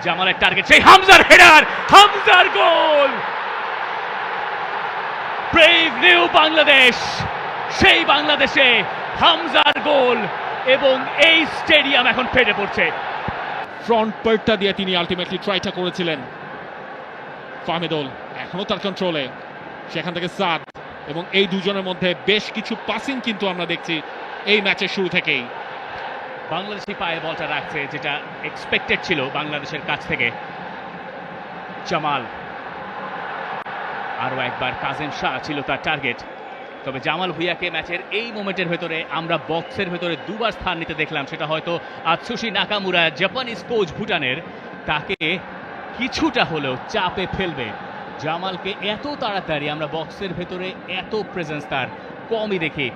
জামালের টার্গেট, সেই হামজার হেডার, হামজার গোল। ব্রেভ নিউ বাংলাদেশ, সেই বাংলাদেশে হামজার গোল এবং এই স্টেডিয়াম এখন ফেটে পড়ছে। ফ্রন্ট পার্টটা দিয়ে তিনি আলটিমেটলি ট্রাইটা করেছিলেন। ফাহমিদুল এখনো তার কন্ট্রোলে, সেখান থেকে সাদ, এবং এই দুজনের মধ্যে বেশ কিছু পাসিং কিন্তু আমরা দেখছি এই ম্যাচের শুরু থেকেই। বাংলাদেশি পায়ে বলটা রাখছে, যেটা এক্সপেক্টেড ছিল বাংলাদেশের কাছ থেকে। জামাল, আরো একবার কাজেম শাহ ছিল তার টার্গেট, তবে জামাল ভুঁইয়াকে ম্যাচের এই মোমেন্টের ভেতরে আমরা বক্সের ভেতরে দুবার স্থান নিতে দেখলাম। সেটা হয়তো আতসুশি নাকামুরা, জাপানিজ কোচ ভুটানের, তাকে কিছুটা হলেও চাপে ফেলবে। জামালকে এত তাড়াতাড়ি আমরা বক্সের ভেতরে এত প্রেজেন্স তার কমই দেখি,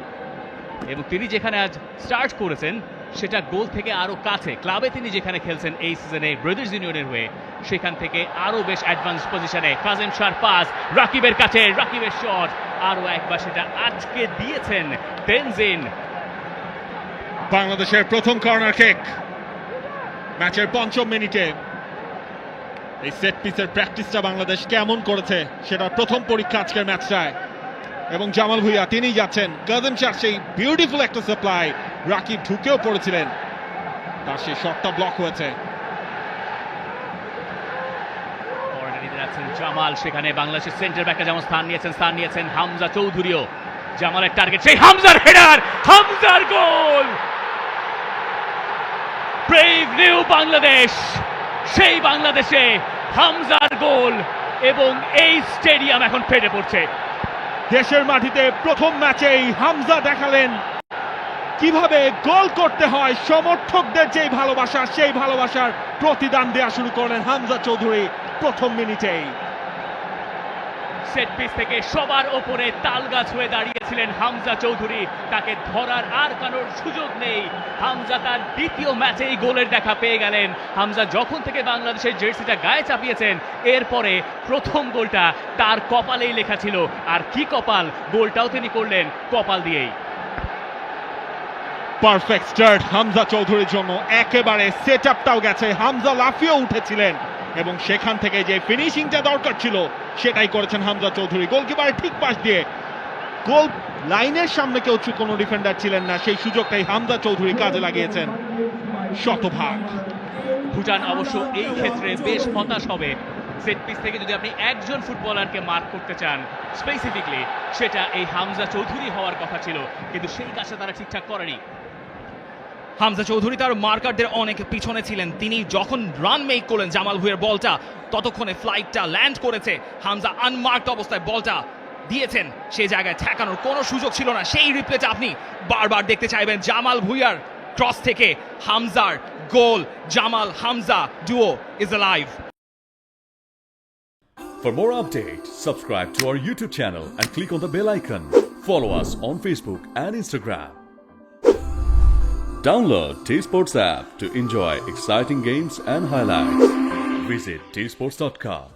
এবং তিনি যেখানে আজ স্টার্ট করেছেন সেটা গোল থেকে আরো কাছে। ক্লাবে তিনি যেখানে খেলছেন এই সিজনে ব্রাদার্স ইউনিয়নের হয়ে, সেখান থেকে আরো বেশ অ্যাডভান্স পজিশনে। কাজেম শাহর পাস রাকিবের কাছে, রাকিবের শট, আরো একবার সেটা আটকে দিয়েছেন তেনজিন। বাংলাদেশের প্রথম কর্নার কিক ম্যাচের ৫ম মিনিটে। এই সেট পিসের প্র্যাকটিসটা বাংলাদেশ কেমন করেছে সেটার প্রথম পরীক্ষা আজকের ম্যাচটায়, এবং জামাল ভুঁইয়া তিনিই যাচ্ছেন। কাজেম শাহ সেই বিউটিফুল একটা সাপ্লাই, রাকিব ঢুকেও পড়েছিলেন, তার সেই শটটা ব্লক হয়েছে। জামাল, সেখানে বাংলাদেশের সেন্টার ব্যাকে যেমন স্থান নিয়েছেন হামজা চৌধুরীও। জামালের টার্গেট, সেই হামজার হেডার, হামজার গোল। ব্রেভ নিউ বাংলাদেশ, সেই বাংলাদেশে হামজার গোল এবং এই স্টেডিয়াম এখন ফেটে পড়ছে। দেশের মাটিতে প্রথম ম্যাচেই হামজা দেখালেন কিভাবে গোল করতে হয়। সমর্থকদের যেই ভালোবাসা, সেই ভালোবাসার প্রতিদান দেওয়া শুরু করলেন হামজা চৌধুরী প্রথম মিনিটেই। সেট পিস থেকে সবার ওপরে তালগাছ হয়ে দাঁড়িয়েছিলেন হামজা চৌধুরী, তাকে ধরার আর কারোর সুযোগ নেই। হামজা তার দ্বিতীয় ম্যাচেই গোলের দেখা পেয়ে গেলেন। হামজা যখন থেকে বাংলাদেশের জার্সিটা গায়ে চাপিয়েছেন, এরপরে প্রথম গোলটা তার কপালেই লেখা ছিল। আর কি কপাল, গোলটাও তিনি করলেন কপাল দিয়েই। পারফেক্ট স্টার্ট হামজা চৌধুরীর জন্য, একেবারে সেট আপটাও গেছে। হামজা লাফিয়ে উঠেছিলেন এবং সেখান থেকে যে ফিনিশিংটা দরকার ছিল সেটাই করেছেন হামজা চৌধুরী। গোলকিপারের ঠিক পাশ দিয়ে, গোল লাইনের সামনে কেউ কোনো ডিফেন্ডার ছিলেন না, সেই সুযোগটাই হামজা চৌধুরী কাজে লাগিয়েছেন শতভাগ। ভুটান অবশ্য এই ক্ষেত্রে বেশ হতাশ হবে। সেট পিস থেকে যদি আপনি একজন ফুটবলারকে মার্ক করতে চান স্পেসিফিকলি, সেটা এই হামজা চৌধুরী হওয়ার কথা ছিল, কিন্তু সেই কাজটা তারা ঠিকঠাক করেনি। হামজা চৌধুরী তার মার্কারদের অনেক পিছনে ছিলেন। তিনি যখন রান মেক করলেন জামাল ভুঁইয়ার বলটা, ততক্ষণে ফ্লাইটটা ল্যান্ড করেছে। হামজা আনমার্কড অবস্থায় বলটা দিয়েছেন, সেই জায়গায় ঠেকানোর কোনো সুযোগ ছিল না। সেই রিপ্লেটা আপনি বারবার দেখতে চাইবেন। জামাল ভুঁইয়ার ক্রস থেকে হামজার গোল। Jamal Hamza duo is alive. For more updates, subscribe to our YouTube channel and click on the bell icon. Follow us on Facebook and Instagram. Download T-Sports app to enjoy exciting games and highlights. Visit tsports.com.